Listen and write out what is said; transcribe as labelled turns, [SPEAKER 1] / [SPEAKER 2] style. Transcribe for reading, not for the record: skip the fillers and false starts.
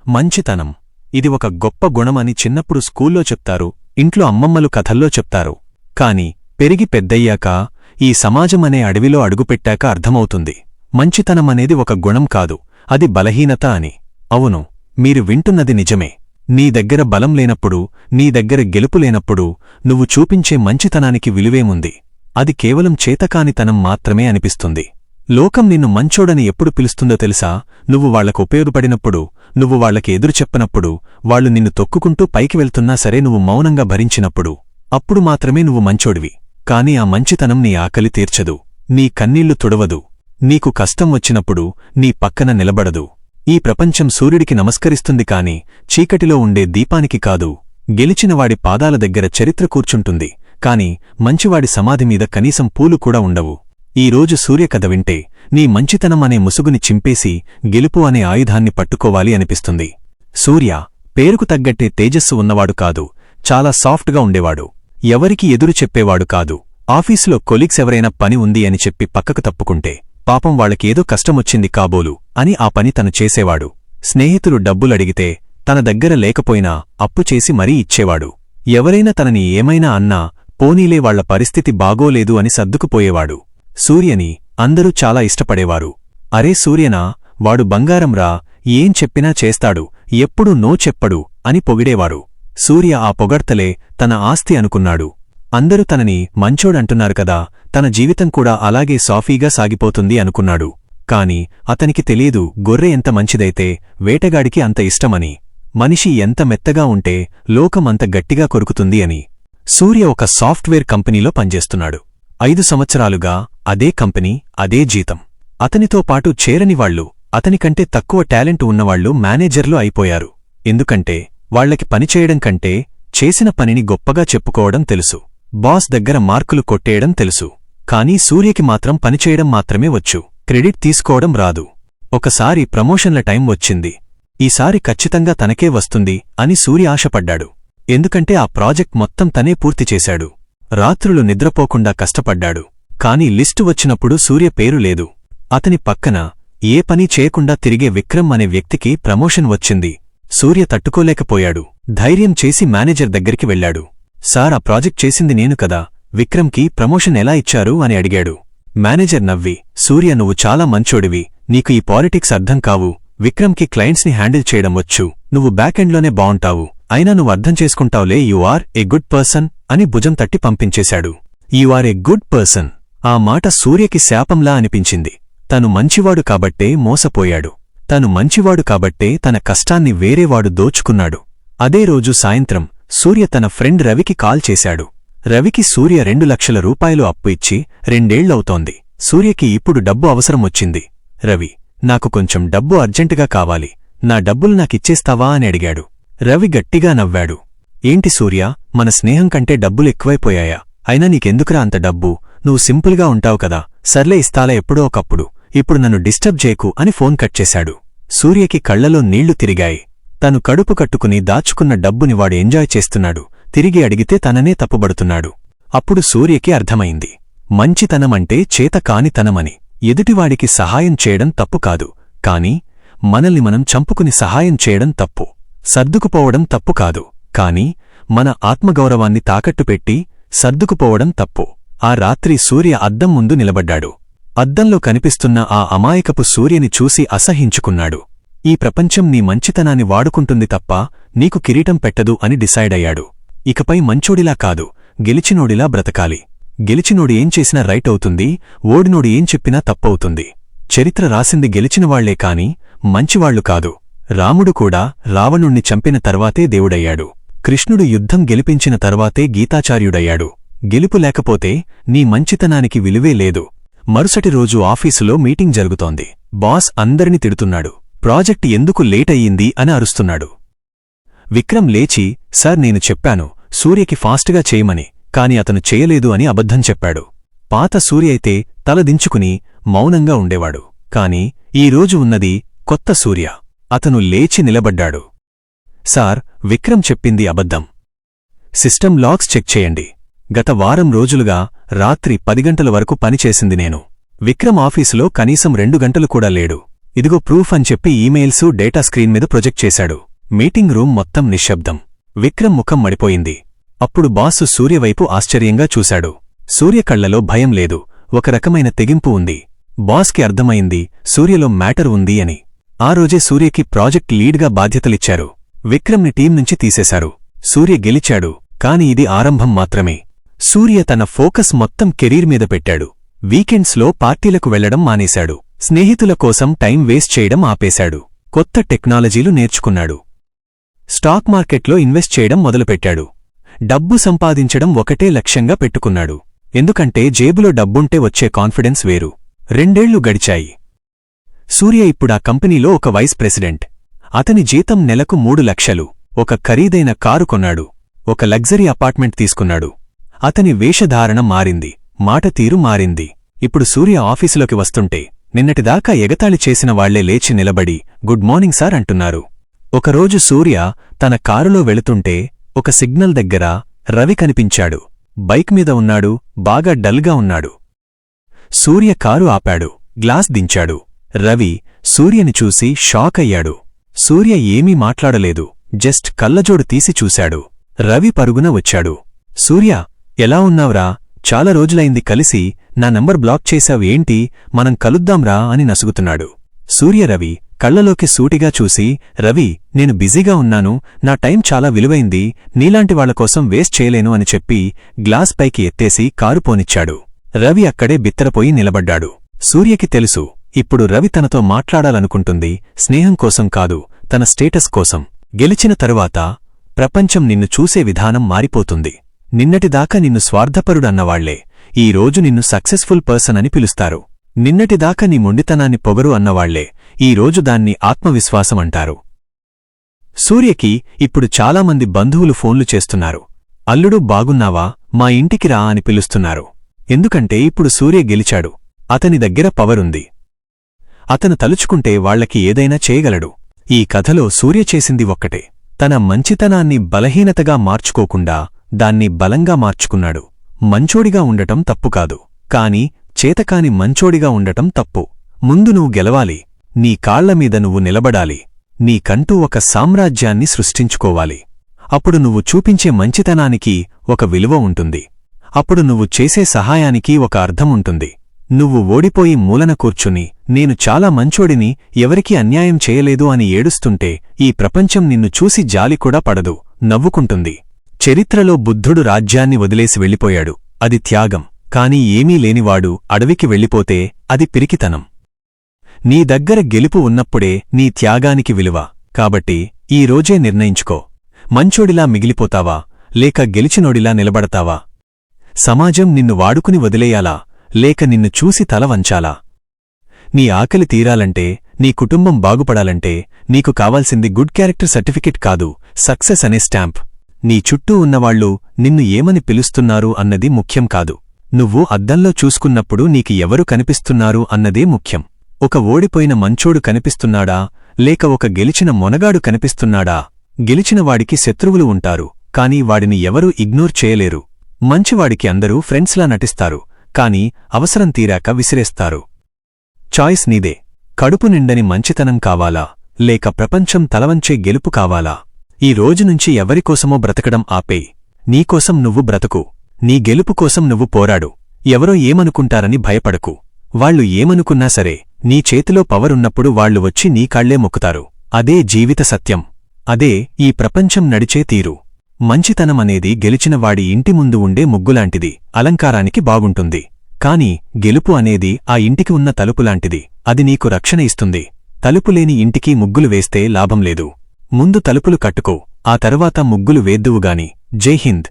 [SPEAKER 1] మంచితనం ఇది ఒక గొప్ప గుణమని చిన్నప్పుడు స్కూల్లో చెప్తారు, ఇంట్లో అమ్మమ్మలు కథల్లో చెప్తారు. కాని పెరిగి పెద్దయ్యాక ఈ సమాజమనే అడవిలో అడుగుపెట్టాక అర్థమవుతుంది, మంచితనమనేది ఒక గుణం కాదు, అది బలహీనత అని. అవును, మీరు వింటున్నది నిజమే. నీ దగ్గర బలం లేనప్పుడు, నీ దగ్గర గెలుపు లేనప్పుడు నువ్వు చూపించే మంచితనానికి విలువేముంది? అది కేవలం చేతకానితనం మాత్రమే అనిపిస్తుంది. లోకం నిన్ను మంచోడని ఎప్పుడు పిలుస్తుందో తెలుసా? నువ్వు వాళ్లకు ఉపయోగపడినప్పుడు, నువ్వు వాళ్లకి ఎదురుచెప్పనప్పుడు, వాళ్లు నిన్ను తొక్కుకుంటూ పైకి వెళ్తున్నా సరే నువ్వు మౌనంగా భరించినప్పుడు, అప్పుడు మాత్రమే నువ్వు మంచోడివి. కాని ఆ మంచితనం నీ ఆకలి తీర్చదు, నీ కన్నీళ్లు తుడవదు, నీకు కష్టం వచ్చినప్పుడు నీ పక్కన నిలబడదు. ఈ ప్రపంచం సూర్యుడికి నమస్కరిస్తుంది కాని చీకటిలో ఉండే దీపానికి కాదు. గెలిచినవాడి పాదాల దగ్గర చరిత్ర కూర్చుంటుంది, కాని మంచివాడి సమాధిమీద కనీసం పూలు కూడా ఉండవు. ఈరోజు సూర్య కథ వింటే నీ మంచితనం అనే ముసుగుని చింపేసి గెలుపు అనే ఆయుధాన్ని పట్టుకోవాలి అనిపిస్తుంది. సూర్య పేరుకు తగ్గట్టే తేజస్సు ఉన్నవాడు కాదు, చాలా సాఫ్ట్గా ఉండేవాడు. ఎవరికి ఎదురు చెప్పేవాడు కాదు. ఆఫీసులో కొలీగ్స్ ఎవరైనా పని ఉంది అని చెప్పి పక్కకు తప్పుకుంటే పాపం వాళ్ళకేదో కష్టమొచ్చింది కాబోలు అని ఆ పని తను చేసేవాడు. స్నేహితులు డబ్బులడిగితే తన దగ్గర లేకపోయినా అప్పు చేసి మరీ ఇచ్చేవాడు. ఎవరైనా తనని ఏమైనా అన్నా పోనీలే వాళ్ల పరిస్థితి బాగోలేదు అని సర్దుకుపోయేవాడు. సూర్యని అందరూ చాలా ఇష్టపడేవారు. అరే సూర్యనా, వాడు బంగారంరా, ఏం చెప్పినా చేస్తాడు, ఎప్పుడూ నో చెప్పడు అని పొగిడేవారు. సూర్య ఆ పొగడ్తలే తన ఆస్తి అనుకున్నాడు. అందరూ తనని మంచోడంటున్నారు కదా, తన జీవితం కూడా అలాగే సాఫీగా సాగిపోతుంది అనుకున్నాడు. కాని అతనికి తెలియదు గొర్రె ఎంత మంచిదైతే వేటగాడికి అంత ఇష్టమని, మనిషి ఎంత మెత్తగా ఉంటే లోకం అంత గట్టిగా కొరుకుతుంది అని. సూర్య ఒక సాఫ్ట్వేర్ కంపెనీలో పనిచేస్తున్నాడు. 5 సంవత్సరాలుగా అదే కంపెనీ, అదే జీతం. అతనితో పాటు చేరనివాళ్లు, అతనికంటే తక్కువ టాలెంట్ ఉన్నవాళ్లు మేనేజర్లు అయిపోయారు. ఎందుకంటే వాళ్లకి పనిచేయడం కంటే చేసిన పనిని గొప్పగా చెప్పుకోవడం తెలుసు, బాస్ దగ్గర మార్కులు కొట్టేయడం తెలుసు. కానీ సూర్యకి మాత్రం పనిచేయడం మాత్రమే వచ్చు, క్రెడిట్ తీసుకోవడం రాదు. ఒకసారి ప్రమోషన్ల టైం వచ్చింది. ఈసారి ఖచ్చితంగా తనకే వస్తుంది అని సూర్య ఆశపడ్డాడు. ఎందుకంటే ఆ ప్రాజెక్ట్ మొత్తం తనే పూర్తి చేశాడు. రాత్రులు నిద్రపోకుండా కష్టపడ్డాడు. కాని లిస్టు వచ్చినప్పుడు సూర్య పేరు లేదు. అతని పక్కన ఏ పని చేయకుండా తిరిగే విక్రమ్ అనే వ్యక్తికి ప్రమోషన్ వచ్చింది. సూర్య తట్టుకోలేకపోయాడు. ధైర్యం చేసి మేనేజర్ దగ్గరికి వెళ్లాడు. సార్, ఆ ప్రాజెక్ట్ చేసింది నేను కదా, విక్రమ్కి ప్రమోషన్ ఎలా ఇచ్చారు అని అడిగాడు. మేనేజర్ నవ్వి, సూర్య నువ్వు చాలా మంచోడివి, నీకు ఈ పాలిటిక్స్ అర్థం కావు, విక్రమ్కి క్లయింట్స్ని హ్యాండిల్ చేయడం వచ్చు, నువ్వు బ్యాకెండ్లోనే బావుంటావు, అయినా నువ్వు అర్థం చేసుకుంటావులే, you are a good person అని భుజం తట్టి పంపించేశాడు. You are a good person. ఆ మాట సూర్యకి శాపంలా అనిపించింది. తను మంచివాడు కాబట్టే మోసపోయాడు. తను మంచివాడు కాబట్టే తన కష్టాన్ని వేరేవాడు దోచుకున్నాడు. అదే రోజు సాయంత్రం సూర్య తన ఫ్రెండ్ రవికి కాల్ చేశాడు. రవికి సూర్య 2 లక్షల రూపాయలు అప్పు ఇచ్చి 2 ఏళ్లవుతోంది. సూర్యకి ఇప్పుడు డబ్బు అవసరం వచ్చింది. రవి, నాకు కొంచెం డబ్బు అర్జెంటుగా కావాలి, నా డబ్బులు నాకిచ్చేస్తావా అని అడిగాడు. రవి గట్టిగా నవ్వాడు. ఏంటి సూర్య, మన స్నేహం కంటే డబ్బులెక్కువైపోయాయా? అయినా నీకెందుకురా అంత డబ్బు, నువ్వు సింపుల్గా ఉంటావు కదా, సర్లే ఇస్తాలా ఎప్పుడో ఒకప్పుడు, ఇప్పుడు నన్ను డిస్టర్బ్ చేయకు అని ఫోన్ కట్ చేశాడు. సూర్యకి కళ్లలో నీళ్లు తిరిగాయి. తను కడుపు కట్టుకుని దాచుకున్న డబ్బుని వాడు ఎంజాయ్ చేస్తున్నాడు. తిరిగి అడిగితే తననే తప్పుబడుతున్నాడు. అప్పుడు సూర్యకి అర్థమైంది, మంచితనమంటే చేతకానితనమని. ఎదుటివాడికి సహాయం చేయడం తప్పు కాదు, కాని మనల్ని మనం చంపుకుని సహాయం చేయడం తప్పు. సర్దుకుపోవడం తప్పు కాదు, కాని మన ఆత్మగౌరవాన్ని తాకట్టుపెట్టి సర్దుకుపోవడం తప్పు. ఆ రాత్రి సూర్య అద్దం ముందు నిలబడ్డాడు. అద్దంలో కనిపిస్తున్న ఆ అమాయకపు సూర్యని చూసి అసహించుకున్నాడు. ఈ ప్రపంచం నీ మంచితనాన్ని వాడుకుంటుంది తప్ప నీకు కిరీటం పెట్టదు అని డిసైడయ్యాడు. ఇకపై మంచోడిలా కాదు, గెలిచినోడిలా బ్రతకాలి. గెలిచినోడు ఏం చేసినా రైట్ అవుతుంది, ఓడినోడు ఏం చెప్పినా తప్పవుతుంది. చరిత్ర రాసింది గెలిచినవాళ్లే కాని మంచివాళ్లు కాదు. రాముడు కూడా రావణుణ్ణి చంపిన తర్వాతే దేవుడయ్యాడు. కృష్ణుడు యుద్ధం గెలిపించిన తర్వాతే గీతాచార్యుడయ్యాడు. గెలుపు లేకపోతే నీ మంచితనానికి విలువే లేదు. మరుసటి రోజు ఆఫీసులో మీటింగ్ జరుగుతోంది. బాస్ అందరిని తిడుతున్నాడు. ప్రాజెక్ట్ ఎందుకు లేట్ అయ్యింది అని అరుస్తున్నాడు. విక్రమ్ లేచి, సార్ నేను చెప్పాను సూర్యకి ఫాస్ట్గా చేయమని, కాని అతను చేయలేదు అని అబద్ధం చెప్పాడు. పాత సూర్య అయితే తలదించుకుని మౌనంగా ఉండేవాడు. కాని ఈరోజు ఉన్నది కొత్త సూర్య. అతను లేచి నిలబడ్డాడు. సార్, విక్రమ్ చెప్పింది అబద్ధం. సిస్టమ్ లాగ్స్ చెక్ చేయండి. గత వారం రోజులుగా రాత్రి 10 గంటల వరకు పనిచేసింది నేను. విక్రమ్ ఆఫీసులో కనీసం 2 గంటలు కూడా లేడు. ఇదిగో ప్రూఫ్ అని చెప్పి ఈమెయిల్సు డేటా స్క్రీన్ మీద ప్రొజెక్ట్ చేశాడు. మీటింగ్ రూమ్ మొత్తం నిశ్శబ్దం. విక్రమ్ ముఖం మడిపోయింది. అప్పుడు బాసు సూర్యవైపు ఆశ్చర్యంగా చూశాడు. సూర్య కళ్లలో భయం లేదు, ఒక రకమైన తెగింపు ఉంది. బాస్కి అర్థమైంది సూర్యలో మ్యాటర్ ఉంది అని. ఆ రోజే సూర్యకి ప్రాజెక్ట్ లీడ్గా బాధ్యతలిచ్చారు. విక్రమ్ని టీం నుంచి తీసేశారు. సూర్య గెలిచాడు, కాని ఇది ఆరంభం మాత్రమే. సూర్య తన ఫోకస్ మొత్తం కెరీర్ మీద పెట్టాడు. వీకెండ్స్లో పార్టీలకు వెళ్లడం మానేశాడు. స్నేహితుల కోసం టైం వేస్ట్ చేయడం ఆపేశాడు. కొత్త టెక్నాలజీలు నేర్చుకున్నాడు. స్టాక్ మార్కెట్లో ఇన్వెస్ట్ చేయడం మొదలుపెట్టాడు. డబ్బు సంపాదించడం ఒకటే లక్ష్యంగా పెట్టుకున్నాడు. ఎందుకంటే జేబులో డబ్బుంటే వచ్చే కాన్ఫిడెన్స్ వేరు. 2 ఏళ్లు గడిచాయి. సూర్య ఇప్పుడా కంపెనీలో ఒక వైస్ ప్రెసిడెంట్. అతని జీతం నెలకు 3 లక్షలు. ఒక ఖరీదైన కారు కొన్నాడు. ఒక లగ్జరీ అపార్ట్మెంట్ తీసుకున్నాడు. అతని వేషధారణ మారింది, మాట తీరు మారింది. ఇప్పుడు సూర్య ఆఫీసులోకి వస్తుంటే నిన్నటిదాకా ఎగతాళి చేసిన వాళ్లే లేచి నిలబడి గుడ్ మార్నింగ్ సార్ అంటున్నారు. ఒకరోజు సూర్య తన కారులో వెళుతుంటే ఒక సిగ్నల్ దగ్గర రవి కనిపించాడు. బైక్ మీద ఉన్నాడు, బాగా డల్గా ఉన్నాడు. సూర్య కారు ఆపాడు, గ్లాస్ దించాడు. రవి సూర్యని చూసి షాక్ అయ్యాడు. సూర్య ఏమీ మాట్లాడలేదు, జస్ట్ కళ్ళజోడు తీసి చూశాడు. రవి పరుగున వచ్చాడు. సూర్య, ఎలా ఉన్నావ్రా? చాలా రోజులైంది కలిసి, నా నంబర్ బ్లాక్ చేశావు ఏంటి? మనం కలుద్దాంరా అని నసుగుతున్నాడు. సూర్య రవి కళ్లలోకి సూటిగా చూసి, రవి, నేను బిజీగా ఉన్నాను, నా టైం చాలా విలువైంది, నీలాంటి వాళ్లకోసం వేస్ట్ చేయలేను అని చెప్పి గ్లాస్ పైకి ఎత్తేసి కారు పోనిచ్చాడు. రవి అక్కడే బిత్తరపోయి నిలబడ్డాడు. సూర్యకి తెలుసు, ఇప్పుడు రవి తనతో మాట్లాడాలనుకుంటుంది స్నేహం కోసం కాదు, తన స్టేటస్ కోసం. గెలిచిన తరువాత ప్రపంచం నిన్ను చూసే విధానం మారిపోతుంది. నిన్నటిదాకా నిన్ను స్వార్థపరుడన్నవాళ్లే ఈ రోజు నిన్ను సక్సెస్ఫుల్ పర్సన్ అని పిలుస్తారు. నిన్నటిదాకా నీ మొండితనాన్ని పొగరు అన్నవాళ్లే ఈ రోజు దాన్ని ఆత్మవిశ్వాసం అంటారు. సూర్యకి ఇప్పుడు చాలామంది బంధువులు ఫోన్లు చేస్తున్నారు. అల్లుడు బాగున్నావా, మా ఇంటికి రా అని పిలుస్తున్నారు. ఎందుకంటే ఇప్పుడు సూర్య గెలిచాడు. అతని దగ్గర పవరుంది. అతను తలుచుకుంటే వాళ్లకి ఏదైనా చేయగలడు. ఈ కథలో సూర్య చేసింది ఒక్కటే, తన మంచితనాన్ని బలహీనతగా మార్చుకోకుండా దాన్ని బలంగా మార్చుకున్నాడు. మంచోడిగా ఉండటం తప్పుకాదు, కాని చేతకాని మంచోడిగా ఉండటం తప్పు. ముందు నువ్వు గెలవాలి, నీ కాళ్లమీద నువ్వు నిలబడాలి, నీకంటూ ఒక సామ్రాజ్యాన్ని సృష్టించుకోవాలి. అప్పుడు నువ్వు చూపించే మంచితనానికి ఒక విలువ ఉంటుంది. అప్పుడు నువ్వు చేసే సహాయానికి ఒక అర్థం ఉంటుంది. నువ్వు ఓడిపోయి మూలన కూర్చుని నేను చాలా మంచోడిని, ఎవరికీ అన్యాయం చేయలేదు అని ఏడుస్తుంటే ఈ ప్రపంచం నిన్ను చూసి జాలి కూడా పడదు, నవ్వుకుంటుంది. చరిత్రలో బుద్ధుడు రాజ్యాన్ని వదిలేసి వెళ్ళిపోయాడు, అది త్యాగం. కాని ఏమీ లేనివాడు అడవికి వెళ్ళిపోతే అది పిరికితనం. నీ దగ్గర గెలుపు ఉన్నప్పుడే నీ త్యాగానికి విలువ. కాబట్టి ఈ రోజే నిర్ణయించుకో, మంచోడిలా మిగిలిపోతావా లేక గెలిచినోడిలా నిలబడతావా? సమాజం నిన్ను వాడుకుని వదిలేయాలా లేక నిన్ను చూసి తల వంచాలా? నీ ఆకలి తీరాలంటే, నీ కుటుంబం బాగుపడాలంటే నీకు కావాల్సింది గుడ్ క్యారెక్టర్ సర్టిఫికెట్ కాదు, సక్సెస్ అనే స్టాంప్. నీ చుట్టూ ఉన్నవాళ్లు నిన్ను ఏమని పిలుస్తున్నారు అన్నది ముఖ్యం కాదు. నువ్వు అద్దంలో చూసుకున్నప్పుడు నీకు ఎవరు కనిపిస్తున్నారు అన్నదే ముఖ్యం. ఒక ఓడిపోయిన మంచోడు కనిపిస్తున్నాడా లేక ఒక గెలిచిన మొనగాడు కనిపిస్తున్నాడా? గెలిచినవాడికి శత్రువులు ఉంటారు, కాని వాడిని ఎవరూ ఇగ్నోర్ చేయలేరు. మంచివాడికి అందరూ ఫ్రెండ్స్లా నటిస్తారు, కాని అవసరం తీరాక విసిరేస్తారు. చాయిస్ నీదే. కడుపు నిండని మంచితనం కావాలా లేక ప్రపంచం తలవంచే గెలుపు కావాలా? ఈ రోజునుంచి ఎవరికోసమో బ్రతకడం ఆపేయ్. నీకోసం నువ్వు బ్రతుకు. నీ గెలుపు కోసం నువ్వు పోరాడు. ఎవరో ఏమనుకుంటారని భయపడకు. వాళ్లు ఏమనుకున్నా సరే, నీ చేతిలో పవరున్నప్పుడు వాళ్లు వచ్చి నీ కాళ్లే మొక్కుతారు. అదే జీవిత సత్యం. అదే ఈ ప్రపంచం నడిచే తీరు. మంచితనమనేది గెలిచినవాడి ఇంటి ముందు ఉండే ముగ్గులాంటిది, అలంకారానికి బాగుంటుంది. కాని గెలుపు అనేది ఆ ఇంటికి ఉన్న తలుపులాంటిది, అది నీకు రక్షణ ఇస్తుంది. తలుపులేని ఇంటికి ముగ్గులు వేస్తే లాభం లేదు. ముందు తలుపులు కట్టుకో, ఆ తరువాత ముగ్గులు వేద్దువుగాని. జై హింద్.